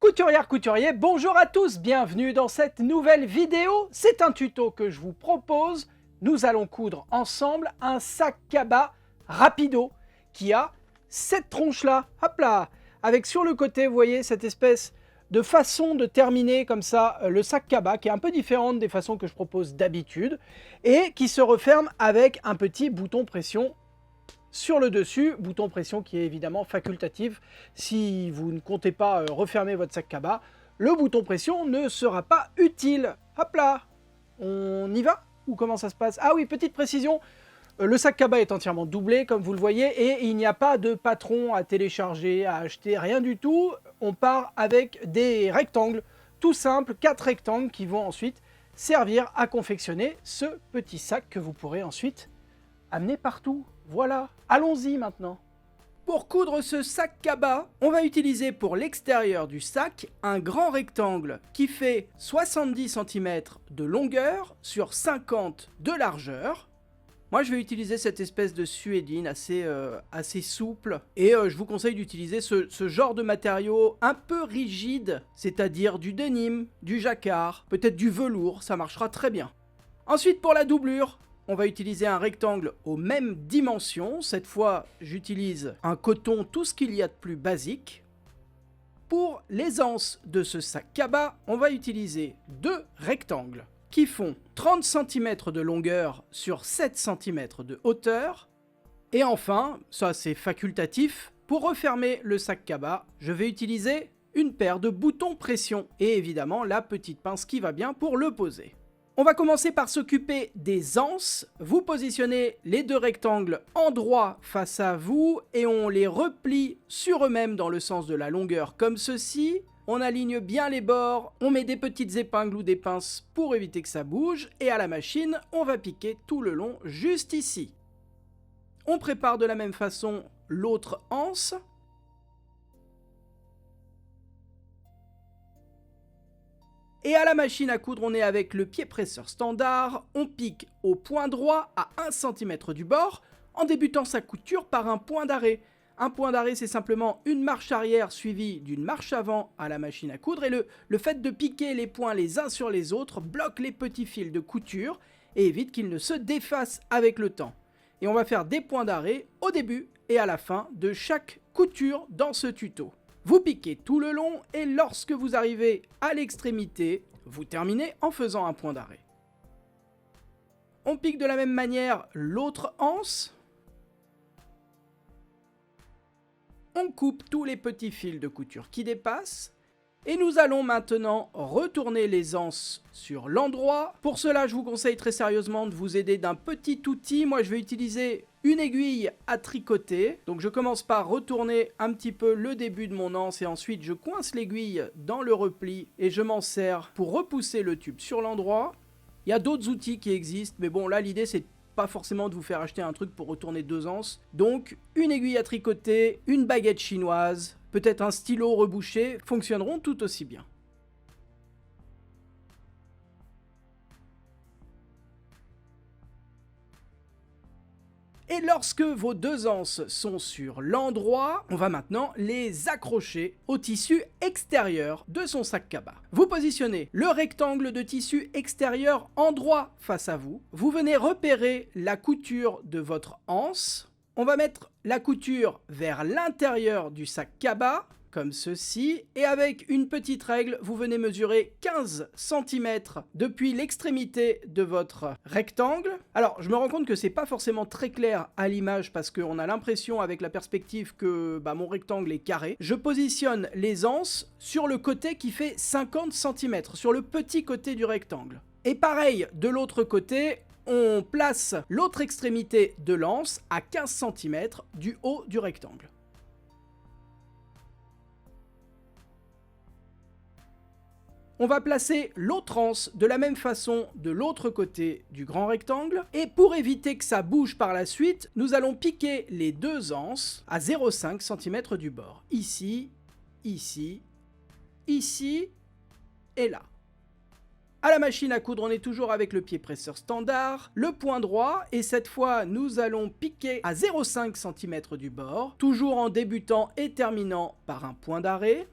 Couturière, couturier, bonjour à tous, bienvenue dans cette nouvelle vidéo. C'est un tuto que je vous propose. Nous allons coudre ensemble un sac cabas rapido qui a cette tronche là, hop là, avec sur le côté, vous voyez, cette espèce de façon de terminer comme ça le sac cabas qui est un peu différente des façons que je propose d'habitude et qui se referme avec un petit bouton pression sur le dessus, bouton pression qui est évidemment facultatif. Si vous ne comptez pas refermer votre sac cabas, le bouton pression ne sera pas utile. Hop là, on y va? Ou comment ça se passe? Ah oui, petite précision, le sac cabas est entièrement doublé comme vous le voyez et il n'y a pas de patron à télécharger, à acheter, rien du tout. On part avec des rectangles tout simples, 4 rectangles qui vont ensuite servir à confectionner ce petit sac que vous pourrez ensuite amener partout. Voilà, allons-y maintenant. Pour coudre ce sac cabas, on va utiliser pour l'extérieur du sac un grand rectangle qui fait 70 cm de longueur sur 50 de largeur. Moi je vais utiliser cette espèce de suédine assez souple et je vous conseille d'utiliser ce genre de matériau un peu rigide, c'est-à-dire du denim, du jacquard, peut-être du velours, ça marchera très bien. Ensuite pour la doublure, on va utiliser un rectangle aux mêmes dimensions. Cette fois, j'utilise un coton, tout ce qu'il y a de plus basique. Pour les anses de ce sac cabas, on va utiliser deux rectangles qui font 30 cm de longueur sur 7 cm de hauteur. Et enfin, ça c'est facultatif, pour refermer le sac cabas, je vais utiliser une paire de boutons pression et évidemment la petite pince qui va bien pour le poser. On va commencer par s'occuper des anses. Vous positionnez les deux rectangles en droit face à vous et on les replie sur eux-mêmes dans le sens de la longueur comme ceci. On aligne bien les bords, on met des petites épingles ou des pinces pour éviter que ça bouge et à la machine, on va piquer tout le long juste ici. On prépare de la même façon l'autre anse. Et à la machine à coudre, on est avec le pied presseur standard, on pique au point droit à 1 cm du bord, en débutant sa couture par un point d'arrêt. Un point d'arrêt, c'est simplement une marche arrière suivie d'une marche avant à la machine à coudre, et le fait de piquer les points les uns sur les autres bloque les petits fils de couture et évite qu'ils ne se défassent avec le temps. Et on va faire des points d'arrêt au début et à la fin de chaque couture dans ce tuto. Vous piquez tout le long et lorsque vous arrivez à l'extrémité, vous terminez en faisant un point d'arrêt. On pique de la même manière l'autre anse. On coupe tous les petits fils de couture qui dépassent. Et nous allons maintenant retourner les anses sur l'endroit. Pour cela, je vous conseille très sérieusement de vous aider d'un petit outil. Moi, je vais utiliser une aiguille à tricoter. Donc je commence par retourner un petit peu le début de mon anse et ensuite je coince l'aiguille dans le repli et je m'en sers pour repousser le tube sur l'endroit. Il y a d'autres outils qui existent, mais bon là l'idée c'est pas forcément de vous faire acheter un truc pour retourner deux anses. Donc une aiguille à tricoter, une baguette chinoise, peut-être un stylo rebouché, fonctionneront tout aussi bien. Et lorsque vos deux anses sont sur l'endroit, on va maintenant les accrocher au tissu extérieur de son sac cabas. Vous positionnez le rectangle de tissu extérieur en droit face à vous. Vous venez repérer la couture de votre anse. On va mettre la couture vers l'intérieur du sac cabas, comme ceci, et avec une petite règle, vous venez mesurer 15 cm depuis l'extrémité de votre rectangle. Alors, je me rends compte que c'est pas forcément très clair à l'image parce qu'on a l'impression avec la perspective que mon rectangle est carré. Je positionne les anses sur le côté qui fait 50 cm, sur le petit côté du rectangle. Et pareil, de l'autre côté, on place l'autre extrémité de l'anse à 15 cm du haut du rectangle. On va placer l'autre anse de la même façon de l'autre côté du grand rectangle. Et pour éviter que ça bouge par la suite, nous allons piquer les deux anses à 0,5 cm du bord. Ici, ici, ici et là. À la machine à coudre, on est toujours avec le pied presseur standard, le point droit, et cette fois, nous allons piquer à 0,5 cm du bord, toujours en débutant et terminant par un point d'arrêt.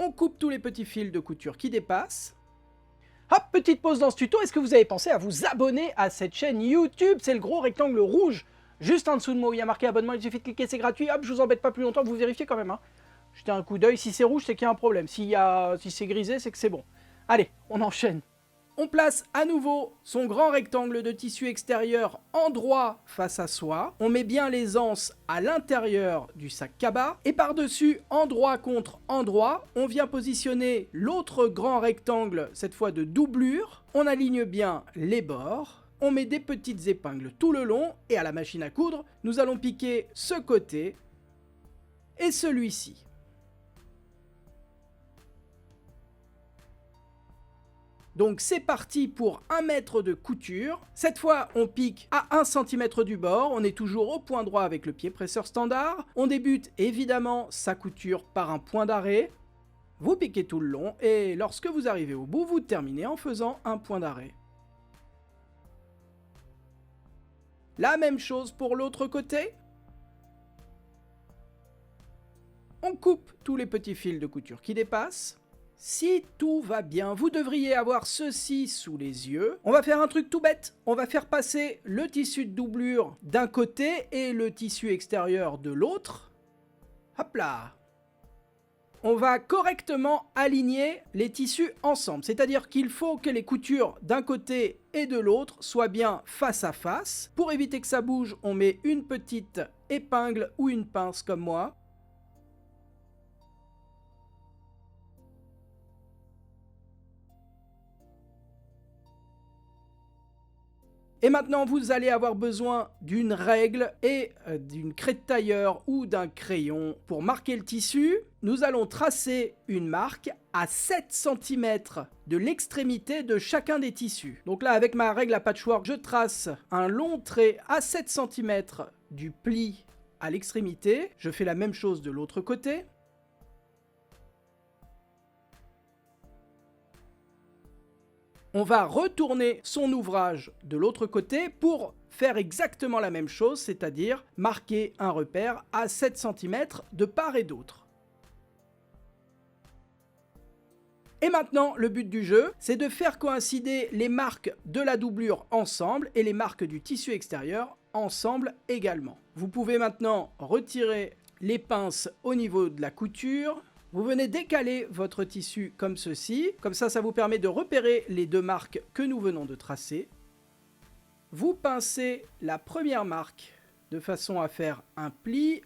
On coupe tous les petits fils de couture qui dépassent. Hop, petite pause dans ce tuto, est-ce que vous avez pensé à vous abonner à cette chaîne YouTube? C'est le gros rectangle rouge, juste en dessous de moi où il y a marqué abonnement, il suffit de cliquer, c'est gratuit. Hop, je vous embête pas plus longtemps, vous vérifiez quand même. Hein. Jetez un coup d'œil, si c'est rouge, c'est qu'il y a un problème. Si c'est grisé, c'est que c'est bon. Allez, on enchaîne. On place à nouveau son grand rectangle de tissu extérieur endroit face à soi. On met bien les anses à l'intérieur du sac cabas. Et par-dessus, endroit contre endroit, on vient positionner l'autre grand rectangle, cette fois de doublure. On aligne bien les bords. On met des petites épingles tout le long. Et à la machine à coudre, nous allons piquer ce côté et celui-ci. Donc c'est parti pour 1 mètre de couture. Cette fois, on pique à 1 cm du bord. On est toujours au point droit avec le pied presseur standard. On débute évidemment sa couture par un point d'arrêt. Vous piquez tout le long et lorsque vous arrivez au bout, vous terminez en faisant un point d'arrêt. La même chose pour l'autre côté. On coupe tous les petits fils de couture qui dépassent. Si tout va bien, vous devriez avoir ceci sous les yeux. On va faire un truc tout bête. On va faire passer le tissu de doublure d'un côté et le tissu extérieur de l'autre. Hop là! On va correctement aligner les tissus ensemble. C'est-à-dire qu'il faut que les coutures d'un côté et de l'autre soient bien face à face. Pour éviter que ça bouge, on met une petite épingle ou une pince comme moi. Et maintenant, vous allez avoir besoin d'une règle et d'une craie de tailleur ou d'un crayon pour marquer le tissu. Nous allons tracer une marque à 7 cm de l'extrémité de chacun des tissus. Donc là, avec ma règle à patchwork, je trace un long trait à 7 cm du pli à l'extrémité. Je fais la même chose de l'autre côté. On va retourner son ouvrage de l'autre côté pour faire exactement la même chose, c'est-à-dire marquer un repère à 7 cm de part et d'autre. Et maintenant, le but du jeu, c'est de faire coïncider les marques de la doublure ensemble et les marques du tissu extérieur ensemble également. Vous pouvez maintenant retirer les pinces au niveau de la couture. Vous venez décaler votre tissu comme ceci, comme ça vous permet de repérer les deux marques que nous venons de tracer. Vous pincez la première marque de façon à faire un pli.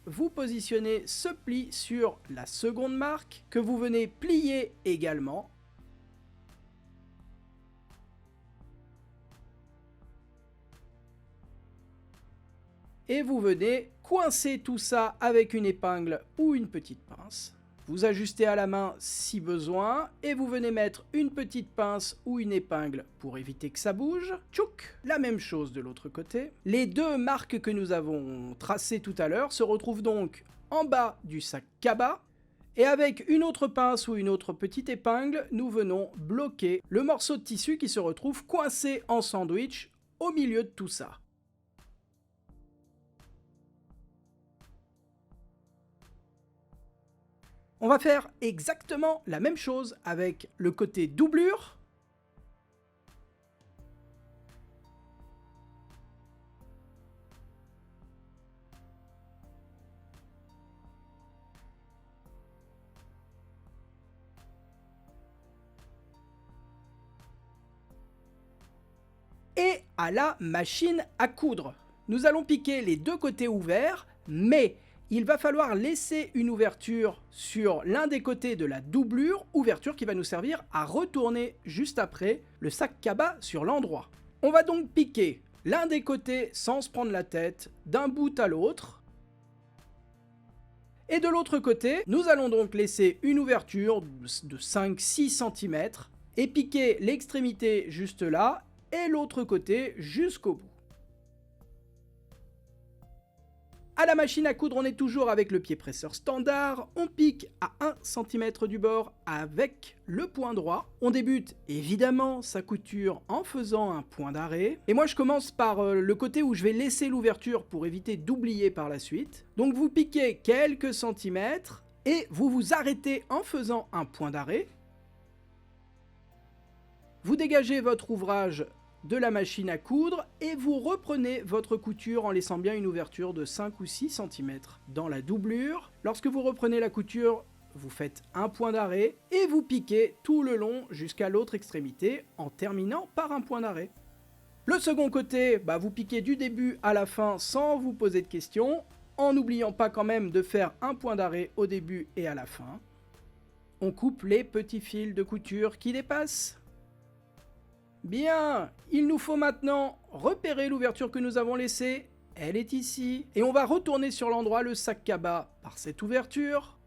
Vous positionnez ce pli sur la seconde marque que vous venez plier également. Et vous venez coincer tout ça avec une épingle ou une petite pince. Vous ajustez à la main si besoin et vous venez mettre une petite pince ou une épingle pour éviter que ça bouge. Tchouk! La même chose de l'autre côté. Les deux marques que nous avons tracées tout à l'heure se retrouvent donc en bas du sac cabas. Et avec une autre pince ou une autre petite épingle, nous venons bloquer le morceau de tissu qui se retrouve coincé en sandwich au milieu de tout ça. On va faire exactement la même chose avec le côté doublure. Et à la machine à coudre. Nous allons piquer les deux côtés ouverts, mais il va falloir laisser une ouverture sur l'un des côtés de la doublure, ouverture qui va nous servir à retourner juste après le sac cabas sur l'endroit. On va donc piquer l'un des côtés sans se prendre la tête, d'un bout à l'autre. Et de l'autre côté, nous allons donc laisser une ouverture de 5-6 cm et piquer l'extrémité juste là et l'autre côté jusqu'au bout. À la machine à coudre, on est toujours avec le pied presseur standard, on pique à 1 cm du bord avec le point droit. On débute évidemment sa couture en faisant un point d'arrêt. Et moi je commence par le côté où je vais laisser l'ouverture pour éviter d'oublier par la suite. Donc vous piquez quelques centimètres et vous vous arrêtez en faisant un point d'arrêt. Vous dégagez votre ouvrage de la machine à coudre et vous reprenez votre couture en laissant bien une ouverture de 5 ou 6 cm dans la doublure. Lorsque vous reprenez la couture, vous faites un point d'arrêt et vous piquez tout le long jusqu'à l'autre extrémité en terminant par un point d'arrêt. Le second côté, vous piquez du début à la fin sans vous poser de questions, en n'oubliant pas quand même de faire un point d'arrêt au début et à la fin. On coupe les petits fils de couture qui dépassent. Bien, il nous faut maintenant repérer l'ouverture que nous avons laissée. Elle est ici. Et on va retourner sur l'endroit le sac cabas par cette ouverture.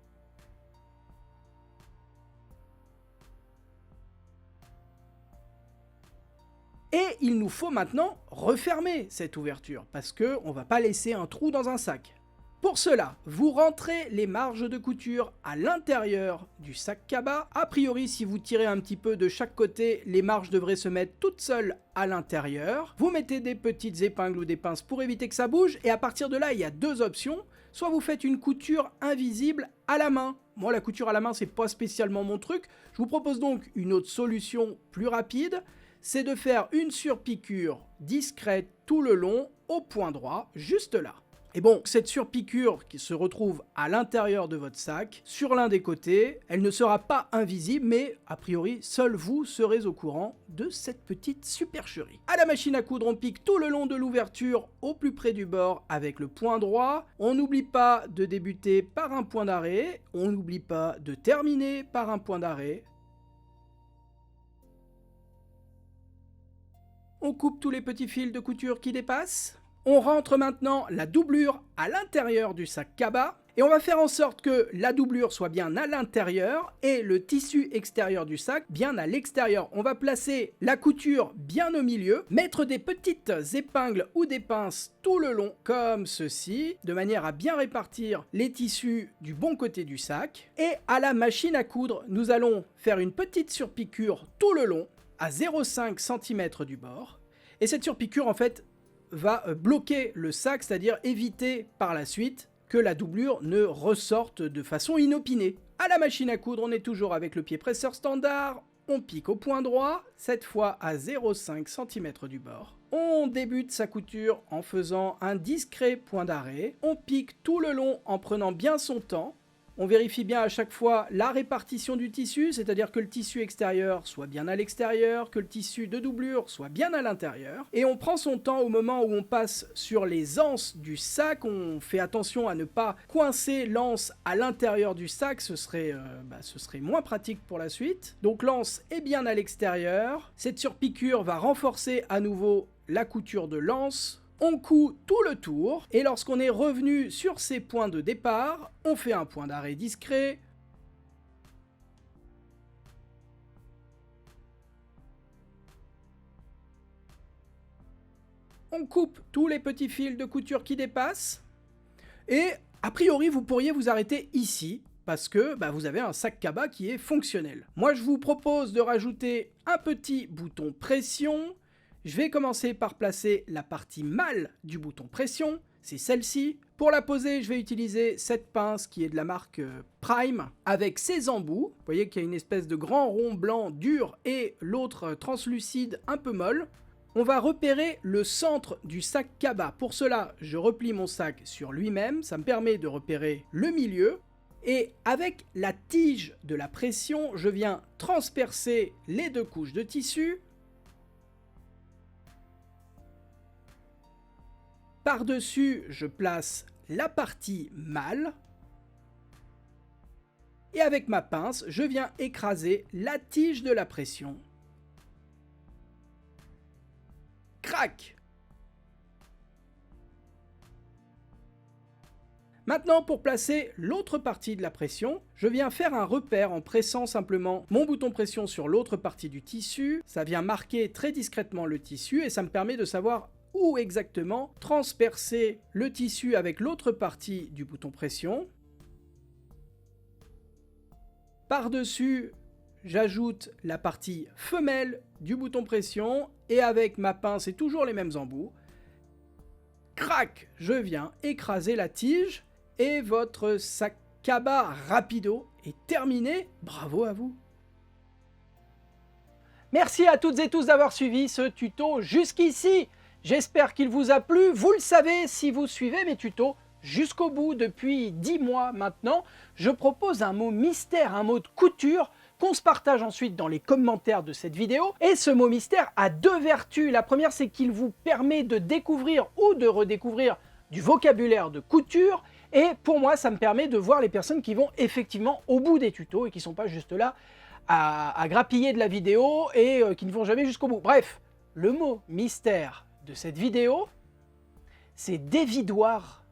Et il nous faut maintenant refermer cette ouverture parce qu'on ne va pas laisser un trou dans un sac. Pour cela, vous rentrez les marges de couture à l'intérieur du sac cabas. A priori, si vous tirez un petit peu de chaque côté, les marges devraient se mettre toutes seules à l'intérieur. Vous mettez des petites épingles ou des pinces pour éviter que ça bouge. Et à partir de là, il y a deux options. Soit vous faites une couture invisible à la main. Moi, la couture à la main, c'est pas spécialement mon truc. Je vous propose donc une autre solution plus rapide. C'est de faire une surpiqûre discrète tout le long au point droit, juste là. Et bon, cette surpiqûre qui se retrouve à l'intérieur de votre sac, sur l'un des côtés, elle ne sera pas invisible, mais a priori, seul vous serez au courant de cette petite supercherie. À la machine à coudre, on pique tout le long de l'ouverture au plus près du bord avec le point droit. On n'oublie pas de débuter par un point d'arrêt, on n'oublie pas de terminer par un point d'arrêt. On coupe tous les petits fils de couture qui dépassent. On rentre maintenant la doublure à l'intérieur du sac cabas et on va faire en sorte que la doublure soit bien à l'intérieur et le tissu extérieur du sac bien à l'extérieur. On va placer la couture bien au milieu, mettre des petites épingles ou des pinces tout le long comme ceci, de manière à bien répartir les tissus du bon côté du sac. Et à la machine à coudre, nous allons faire une petite surpiqûre tout le long à 0,5 cm du bord. Et cette surpiqûre en fait va bloquer le sac, c'est-à-dire éviter par la suite que la doublure ne ressorte de façon inopinée. À la machine à coudre, on est toujours avec le pied presseur standard, on pique au point droit, cette fois à 0,5 cm du bord. On débute sa couture en faisant un discret point d'arrêt, on pique tout le long en prenant bien son temps. On vérifie bien à chaque fois la répartition du tissu, c'est-à-dire que le tissu extérieur soit bien à l'extérieur, que le tissu de doublure soit bien à l'intérieur. Et on prend son temps au moment où on passe sur les anses du sac. On fait attention à ne pas coincer l'anse à l'intérieur du sac, ce serait moins pratique pour la suite. Donc l'anse est bien à l'extérieur. Cette surpiqûre va renforcer à nouveau la couture de l'anse. On coud tout le tour, et lorsqu'on est revenu sur ces points de départ, on fait un point d'arrêt discret. On coupe tous les petits fils de couture qui dépassent, et a priori vous pourriez vous arrêter ici, parce que vous avez un sac cabas qui est fonctionnel. Moi je vous propose de rajouter un petit bouton pression. Je vais commencer par placer la partie mâle du bouton pression, c'est celle-ci. Pour la poser, je vais utiliser cette pince qui est de la marque Prime avec ses embouts. Vous voyez qu'il y a une espèce de grand rond blanc dur et l'autre translucide un peu molle. On va repérer le centre du sac cabas. Pour cela, je replie mon sac sur lui-même, ça me permet de repérer le milieu. Et avec la tige de la pression, je viens transpercer les deux couches de tissu. Par-dessus, je place la partie mâle. Et avec ma pince, je viens écraser la tige de la pression. Crac! Maintenant, pour placer l'autre partie de la pression, je viens faire un repère en pressant simplement mon bouton pression sur l'autre partie du tissu. Ça vient marquer très discrètement le tissu et ça me permet de savoir où exactement transpercer le tissu avec l'autre partie du bouton pression. Par-dessus, j'ajoute la partie femelle du bouton pression et avec ma pince et toujours les mêmes embouts, crac, je viens écraser la tige et votre Sakaba Rapido est terminé. Bravo à vous! Merci à toutes et tous d'avoir suivi ce tuto jusqu'ici. J'espère qu'il vous a plu. Vous le savez, si vous suivez mes tutos jusqu'au bout depuis 10 mois maintenant, je propose un mot mystère, un mot de couture qu'on se partage ensuite dans les commentaires de cette vidéo. Et ce mot mystère a deux vertus. La première, c'est qu'il vous permet de découvrir ou de redécouvrir du vocabulaire de couture. Et pour moi, ça me permet de voir les personnes qui vont effectivement au bout des tutos et qui ne sont pas juste là à grappiller de la vidéo et qui ne vont jamais jusqu'au bout. Bref, le mot mystère de cette vidéo, c'est dévidoir.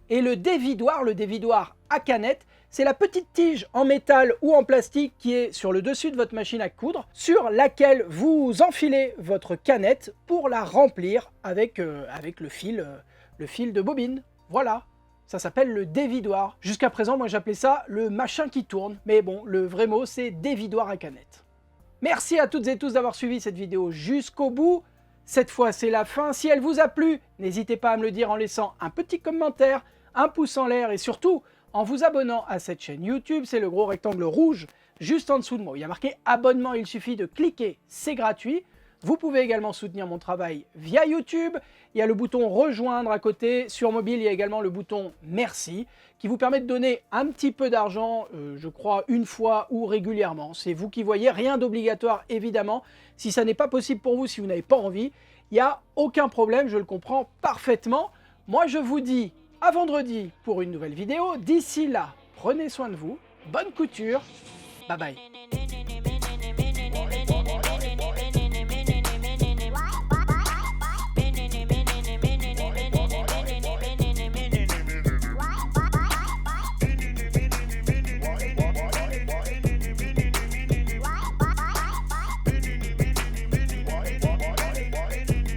Et le dévidoir à canette, c'est la petite tige en métal ou en plastique qui est sur le dessus de votre machine à coudre, sur laquelle vous enfilez votre canette pour la remplir avec le fil de bobine. Voilà, ça s'appelle le dévidoir. Jusqu'à présent, moi j'appelais ça le machin qui tourne, mais bon, le vrai mot c'est dévidoir à canette. Merci à toutes et tous d'avoir suivi cette vidéo jusqu'au bout. Cette fois, c'est la fin. Si elle vous a plu, n'hésitez pas à me le dire en laissant un petit commentaire, un pouce en l'air et surtout en vous abonnant à cette chaîne YouTube. C'est le gros rectangle rouge juste en dessous de moi. Il y a marqué abonnement, il suffit de cliquer, c'est gratuit. Vous pouvez également soutenir mon travail via YouTube. Il y a le bouton rejoindre à côté. Sur mobile, il y a également le bouton merci qui vous permet de donner un petit peu d'argent, je crois une fois ou régulièrement. C'est vous qui voyez, rien d'obligatoire évidemment. Si ça n'est pas possible pour vous, si vous n'avez pas envie, il n'y a aucun problème, je le comprends parfaitement. Moi, je vous dis à vendredi pour une nouvelle vidéo. D'ici là, prenez soin de vous, bonne couture, bye bye.